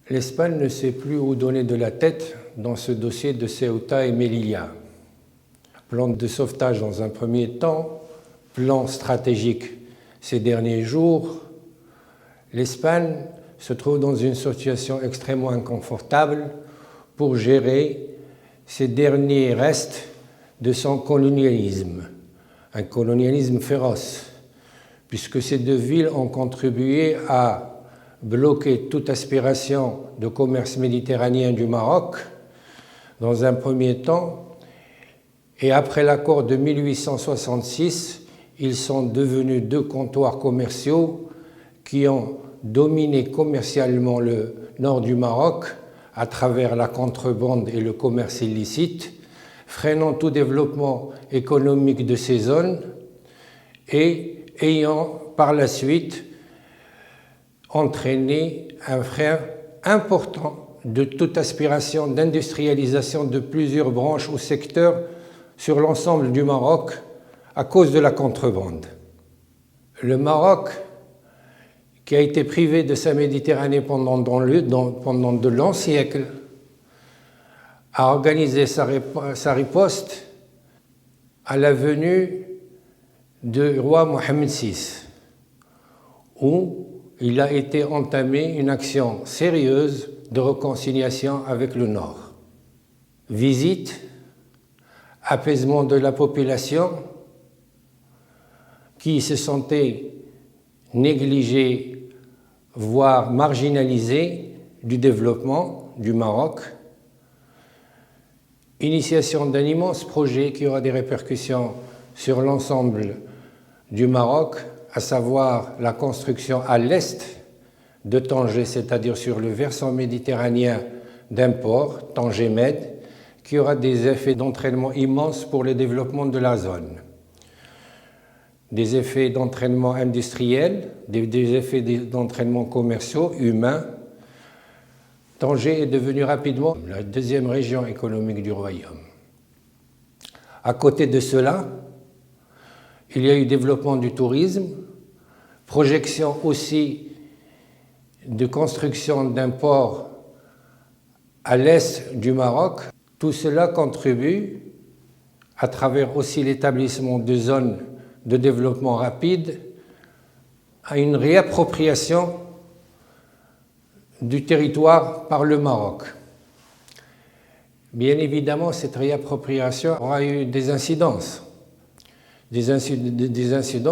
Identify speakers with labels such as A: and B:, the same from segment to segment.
A: L'Espagne ne sait plus où donner de la tête dans ce dossier de Ceuta et Melilla. Plan de sauvetage dans un premier temps, plan stratégique ces derniers jours. L'Espagne se trouve dans une situation extrêmement inconfortable pour gérer ces derniers restes de son colonialisme, un colonialisme féroce, puisque ces deux villes ont contribué à bloquer toute aspiration de commerce méditerranéen du Maroc dans un premier temps, et après l'accord de 1866, ils sont devenus deux comptoirs commerciaux qui ont dominé commercialement le nord du Maroc à travers la contrebande et le commerce illicite, freinant tout développement économique de ces zones et ayant par la suite entraîné un frein important de toute aspiration d'industrialisation de plusieurs branches ou secteurs sur l'ensemble du Maroc à cause de la contrebande. Le Maroc, qui a été privé de sa Méditerranée pendant de longs siècles, a organisé sa riposte à la venue du roi Mohamed VI, où il a été entamé une action sérieuse de réconciliation avec le Nord. Visite, apaisement de la population qui se sentait négligée, voire marginalisée du développement du Maroc. Initiation d'un immense projet qui aura des répercussions sur l'ensemble du Maroc, à savoir la construction à l'est de Tanger, c'est-à-dire sur le versant méditerranéen d'un port, Tanger-Med, qui aura des effets d'entraînement immenses pour le développement de la zone. Des effets d'entraînement industriel, des effets d'entraînement commerciaux, humains. Tanger est devenu rapidement la deuxième région économique du royaume. À côté de cela, il y a eu développement du tourisme, projection aussi de construction d'un port à l'est du Maroc. Tout cela contribue, à travers aussi l'établissement de zones de développement rapide, à une réappropriation du territoire par le Maroc. Bien évidemment, cette réappropriation aura eu des incidences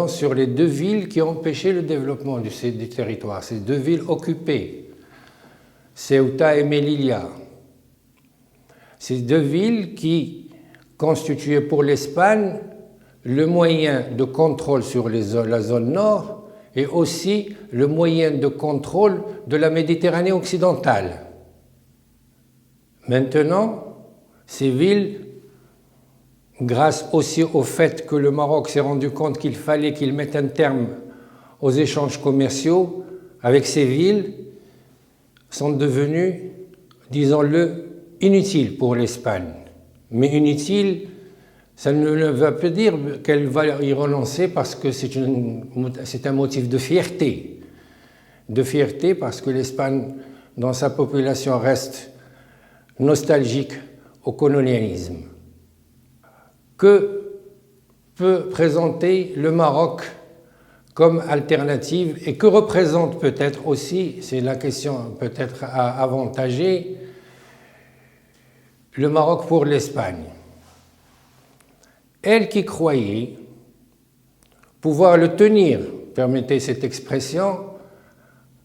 A: sur les deux villes qui ont empêché le développement du territoire, ces deux villes occupées, Ceuta et Melilla. Ces deux villes qui constituaient pour l'Espagne le moyen de contrôle sur la zone nord et aussi le moyen de contrôle de la Méditerranée occidentale. Maintenant, ces villes, grâce aussi au fait que le Maroc s'est rendu compte qu'il fallait qu'il mette un terme aux échanges commerciaux avec ces villes, sont devenues, disons-le, inutiles pour l'Espagne. Mais inutiles, ça ne veut pas dire qu'elle va y renoncer parce que c'est un motif de fierté. De fierté parce que l'Espagne, dans sa population, reste nostalgique au colonialisme. Que peut présenter le Maroc comme alternative et que représente peut-être aussi, c'est la question peut-être à avantager, le Maroc pour l'Espagne? Elle qui croyait pouvoir le tenir, permettez cette expression,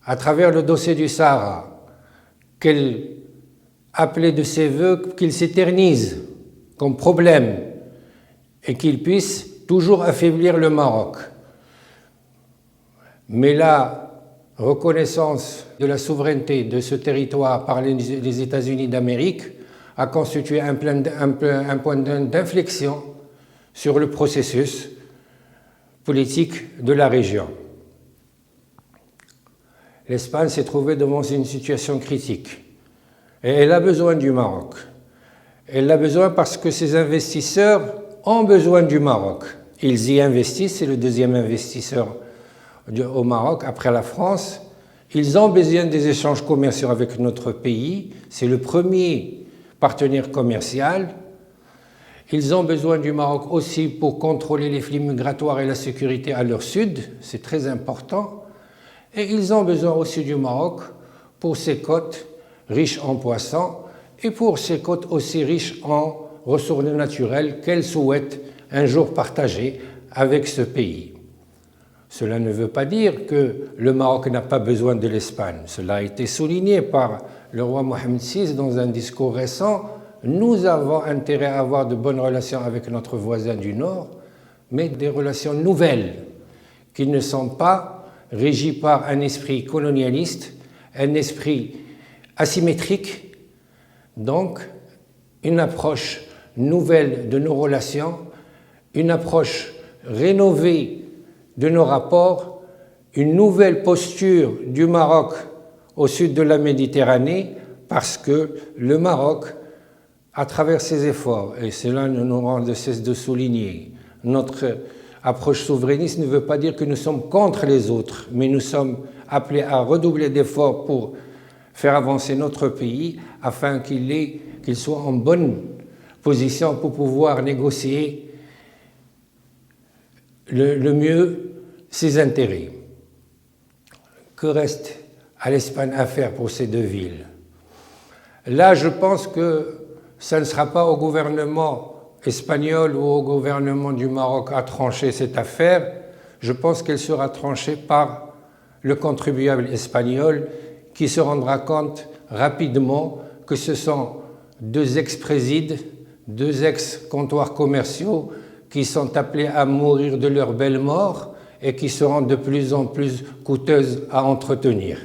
A: à travers le dossier du Sahara, qu'elle appelait de ses voeux qu'il s'éternise comme problème et qu'il puisse toujours affaiblir le Maroc. Mais la reconnaissance de la souveraineté de ce territoire par les États-Unis d'Amérique a constitué un point d'inflexion sur le processus politique de la région. L'Espagne s'est trouvée devant une situation critique et elle a besoin du Maroc. Elle a besoin parce que ses investisseurs ont besoin du Maroc. Ils y investissent, c'est le deuxième investisseur au Maroc après la France, Ils ont besoin des échanges commerciaux avec notre pays. C'est le premier partenaire commercial. Ils ont besoin du Maroc aussi pour contrôler les flux migratoires et la sécurité à leur sud. C'est très important. Et ils ont besoin aussi du Maroc pour ses côtes riches en poissons et pour ses côtes aussi riches en ressources naturelles qu'elles souhaitent un jour partager avec ce pays. Cela ne veut pas dire que le Maroc n'a pas besoin de l'Espagne. Cela a été souligné par le roi Mohamed VI dans un discours récent. Nous avons intérêt à avoir de bonnes relations avec notre voisin du Nord, mais des relations nouvelles qui ne sont pas régies par un esprit colonialiste, un esprit asymétrique, donc une approche nouvelle de nos relations, une approche rénovée de nos rapports, une nouvelle posture du Maroc au sud de la Méditerranée, parce que le Maroc, à travers ses efforts, et cela ne nous rend de cesse de souligner, notre approche souverainiste ne veut pas dire que nous sommes contre les autres, mais nous sommes appelés à redoubler d'efforts pour faire avancer notre pays afin qu'il soit en bonne position pour pouvoir négocier le mieux ses intérêts. Que reste à l'Espagne à faire pour ces deux villes? Là, je pense que ce ne sera pas au gouvernement espagnol ou au gouvernement du Maroc à trancher cette affaire. Je pense qu'elle sera tranchée par le contribuable espagnol qui se rendra compte rapidement que ce sont deux ex-présides, deux ex-comptoirs commerciaux qui sont appelés à mourir de leur belle mort et qui seront de plus en plus coûteuses à entretenir.